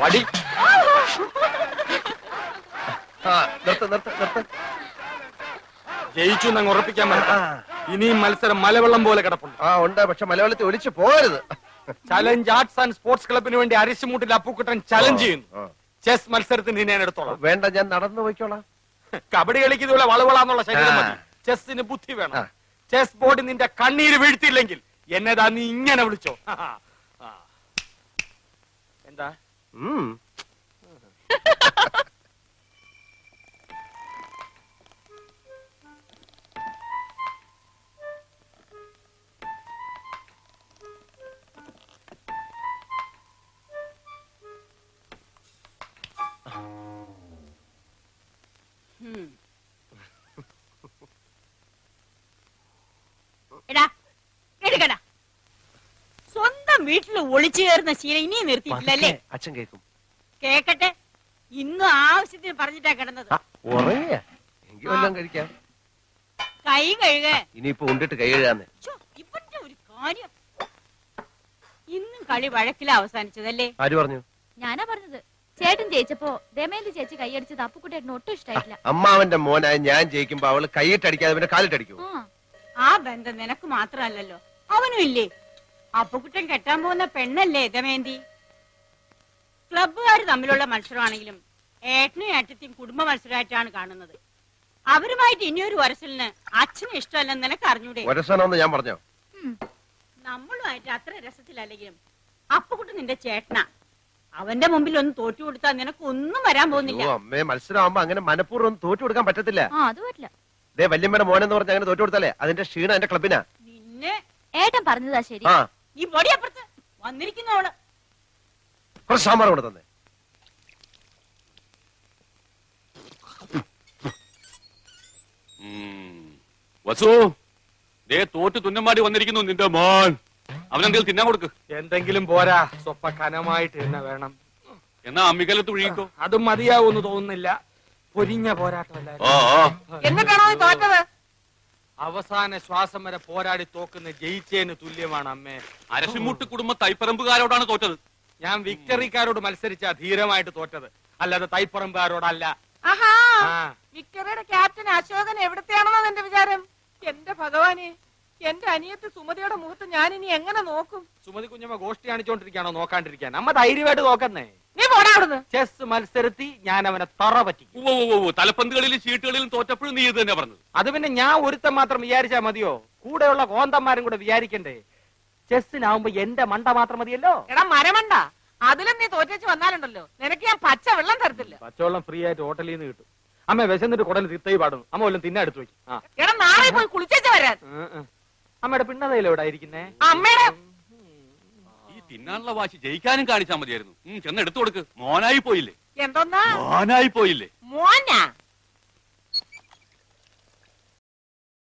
വടി. ജയിച്ചു എന്നങ്ങ് ഉറപ്പിക്കാൻ പറ്റാ. ഇനിയും മത്സരം മലവെള്ളം പോലെ കിടപ്പുണ്ട്. ഉണ്ട്, പക്ഷെ മലവെള്ളത്തിൽ ഒലിച്ചു പോകരുത്. ചലഞ്ച് ആർട്സ് ആൻഡ് സ്പോർട്സ് ക്ലബിന് വേണ്ടി അരിശുമൂട്ടിൽ അപ്പുക്കുട്ടൻ ചലഞ്ച് ചെയ്യുന്നു. ചെസ് മത്സരത്തിന് ഞാൻ എടുത്തോളാം. വേണ്ട, ഞാൻ നടന്നു പോയിക്കോളാം. കബഡി കളിക്കുന്നതുപോലെ വളവളാന്നുള്ള ശരീരം മതി. ചെസ്സിന് ബുദ്ധി വേണം. ചെസ് ബോർഡ് നിന്റെ കണ്ണീര് വീഴ്ത്തിയില്ലെങ്കിൽ എന്നതാ നീ ഇങ്ങനെ വിളിച്ചോ. എന്താ സ്വന്തം വീട്ടില് ഒളിച്ചു കയറുന്ന ശീലം ഇനിയും നിർത്തിയിട്ടില്ലല്ലേ? അച്ഛൻ കേൾക്കും. കേക്കട്ടെ. ഇന്നും ആവശ്യത്തിന് പറഞ്ഞിട്ടാ കിടന്നത്. കഴിക്കാം. കൈ കഴുക. ഇനിയിപ്പോ ഉണ്ടിട്ട് കൈ കഴുകാന്ന്. ഇവന്റെ ഒരു കാര്യം. ഇന്നും കളി വഴക്കില അവസാനിച്ചതല്ലേ? ആര് പറഞ്ഞു? ഞാനാ പറഞ്ഞത്. ചേട്ടൻ ജയിച്ചപ്പോ ദമയന്തി ചേച്ചി കൈയടിച്ചത് അപ്പുക്കുട്ടേട്ടന് ഒട്ടും ഇഷ്ടായിട്ടില്ല. അമ്മാവന്റെ മോനായ ഞാൻ ജയിക്കുമ്പോ അവള് കൈയിട്ടടിക്കാതെ പിന്നെ കാലിട്ടടിക്കൂ. ആ ബന്ധം നിനക്ക് മാത്രമല്ലല്ലോ, അവനും ഇല്ലേ? അപ്പുക്കുട്ടൻ കെട്ടാൻ പോകുന്ന പെണ്ണല്ലേ ദമയന്തി? ക്ലബ്ബുകാർ തമ്മിലുള്ള മത്സരമാണെങ്കിലും ഏട്ടനും ഏട്ടത്തെയും കുടുംബ മത്സരമായിട്ടാണ് കാണുന്നത്. അവരുമായിട്ട് ഇനിയൊരു വരസലിന് അച്ഛന് ഇഷ്ടമല്ലെന്ന് നിനക്ക് അറിഞ്ഞൂടെ? ഞാൻ പറഞ്ഞോ? നമ്മളുമായിട്ട് അത്ര രസത്തിലല്ലെങ്കിലും അപ്പുക്കുട്ടൻ നിന്റെ ചേട്ടനാ. അവന്റെ മുമ്പിൽ ഒന്ന് തോറ്റു കൊടുത്താൽ നിനക്ക് ഒന്നും വരാൻ പോകുന്നില്ല. അമ്മേ, മത്സരമാകുമ്പോ അങ്ങനെ മനഃപൂർവ്വം തോറ്റു കൊടുക്കാൻ പറ്റത്തില്ല. അത് പറ്റില്ല. വല്യമ്മയുടെ മോനെന്ന് പറഞ്ഞ അങ്ങനെ തോറ്റു കൊടുത്താലേ അതിന്റെ ക്ഷീണം എന്റെ ക്ലബിനാ. നിന്നെ ഏട്ടൻ പറഞ്ഞതാ ശരി. ഈ പൊടിയപ്പുറത്ത് വന്നിരിക്കുന്നവള് കുറച്ച് സാമ്പാർ കൊണ്ട് തന്നെ. വസു, ദേ തോറ്റ് തുന്നമാടി വന്നിരിക്കുന്നു നിന്റെ മോൻ. അവനെന്തെങ്കിലും തിന്നാൻ കൊടുക്ക്. എന്തെങ്കിലും പോരാ, സ്വപ്പ കനമായിട്ട് തന്നെ വേണം. എന്നാ അമ്മിക്കലത്ത് ഒഴുകിക്കോ. അതും മതിയാവൂന്ന് തോന്നുന്നില്ല. പൊരിഞ്ഞ പോരാട്ടമല്ല. എന്നിട്ടാണോ തോറ്റത്? അവസാന ശ്വാസം വരെ പോരാടി തോക്കുന്ന ജയിച്ചേന് തുല്യമാണ് അമ്മേ. അരശിമുട്ട് കുടുംബ തൈപ്പറമ്പുകാരോടാണ് തോറ്റത്. ഞാൻ വിക്ടറിക്കാരോട് മത്സരിച്ചാ ധീരമായിട്ട് തോറ്റത്, അല്ലാതെ തൈപ്പറമ്പുകാരോടല്ല. വിക്ടറിയുടെ ക്യാപ്റ്റൻ അശോകൻ എവിടത്തെയാണെന്നാണ് എന്റെ വിചാരം. എന്റെ ഭഗവാനെ, എന്റെ അനിയത്ത് സുമതിയുടെ മുഖത്ത് ഞാൻ ഇനി എങ്ങനെ നോക്കും? സുമതി കുഞ്ഞമ്മ ഗോഷ്ടി കാണിച്ചോണ്ടിരിക്കാണോ നോക്കാണ്ടിരിക്കാൻ? അമ്മ ധൈര്യമായിട്ട് നോക്കുന്നേ. നീ പോടാ അവിടുന്ന്. ചെസ് മത്സരത്തിൽ ഞാൻ അവനെ തറ പറ്റി. തലപ്പന്തുകളിലും ചീട്ടുകളിലും തോറ്റപ്പോഴും നീ ഇത് തന്നെ പറഞ്ഞത്. അത് പിന്നെ ഞാൻ ഒരുത്തം മാത്രം വിചാരിച്ചാ മതിയോ? കൂടെയുള്ള കോന്തന്മാരും കൂടെ വിചാരിക്കണ്ടേ? ചെസ്സിനാവുമ്പോ എന്റെ മണ്ട മാത്രം മതിയല്ലോ. എടാ മരമണ്ട, അതിലും നീ തോറ്റേച്ച് വന്നാലുണ്ടല്ലോ നിനക്ക് ഞാൻ പച്ച വെള്ളം തരത്തില്ല. പച്ചവെള്ളം ഫ്രീ ആയിട്ട് ഹോട്ടലിൽ നിന്ന് കിട്ടും. അമ്മ വിശന്നിട്ട് കുടൽ തിത്തൈ പാടുന്നു. അമ്മ വല്ലതും തിന്നാ എടുത്തു വെക്കും. എടാ നാളെ പോയി കുളിച്ചേച്ച് വരാൻ. അമ്മയുടെ പിണ്ണതയില എവിടെ ഇരിക്കുന്നേ? അമ്മയുടെ ഈ തിന്നാനുള്ള വാശി ജയിക്കാനും കാണിച്ചാൽ മതിയായിരുന്നു. ചെന്ന് എടുത്തു കൊടുക്ക്. മോനായി പോയില്ലേ? എന്തോന്നാ മോനായി പോയില്ലേ? മോനാ?